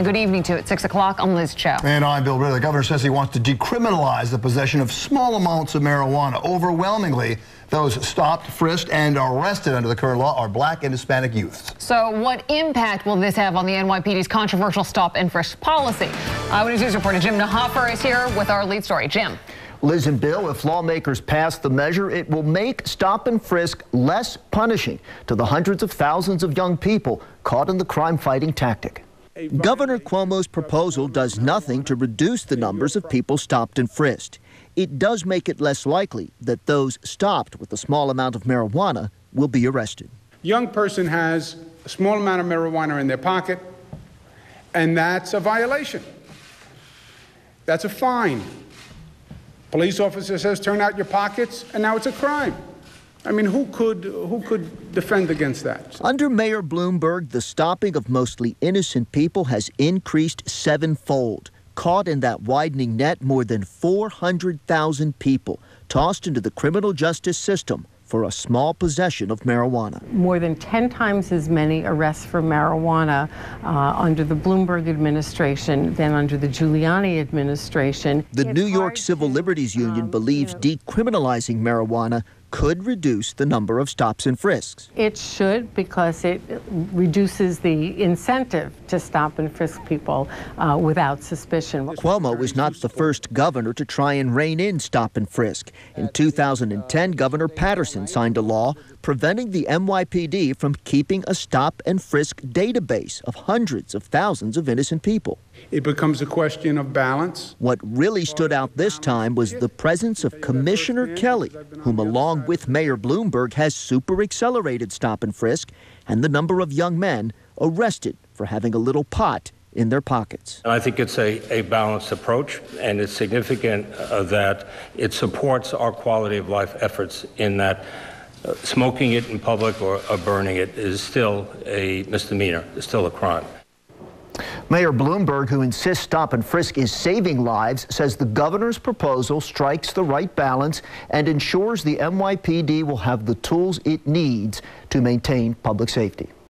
Good evening to you at 6 o'clock. I'm Liz Cho. And I'm Bill Ridley. The governor says he wants to decriminalize the possession of small amounts of marijuana. Overwhelmingly, those stopped, frisked, and arrested under the current law are black and Hispanic youths. So what impact will this have on the NYPD's controversial stop and frisk policy? Eyewitness News reporter Jim Nahofer is here with our lead story. Jim. Liz and Bill, if lawmakers pass the measure, it will make stop and frisk less punishing to the hundreds of thousands of young people caught in the crime-fighting tactic. Governor Cuomo's proposal does nothing to reduce the numbers of people stopped and frisked. It does make it less likely that those stopped with a small amount of marijuana will be arrested. Young person has a small amount of marijuana in their pocket, and that's a violation. That's a fine. Police officer says, turn out your pockets, and now it's a crime. I mean, who could defend against that? Under Mayor Bloomberg, the stopping of mostly innocent people has increased sevenfold. Caught in that widening net, more than 400,000 people tossed into the criminal justice system for a small possession of marijuana. More than 10 times as many arrests for marijuana under the Bloomberg administration than under the Giuliani administration. The New York Civil Liberties Union believes decriminalizing marijuana could reduce the number of stops and frisks. It should, because it reduces the incentive to stop and frisk people without suspicion. Cuomo is not the first governor to try and rein in stop and frisk. In 2010, Governor Patterson signed a law preventing the NYPD from keeping a stop and frisk database of hundreds of thousands of innocent people. It becomes a question of balance. What really stood out this time was the presence of Commissioner Kelly, whom along with Mayor Bloomberg has super accelerated stop and frisk, and the number of young men arrested for having a little pot in their pockets. I think it's a balanced approach, and it's significant that it supports our quality of life efforts in that smoking it in public or burning it is still a misdemeanor, it's still a crime. Mayor Bloomberg, who insists stop and frisk is saving lives, says the governor's proposal strikes the right balance and ensures the NYPD will have the tools it needs to maintain public safety.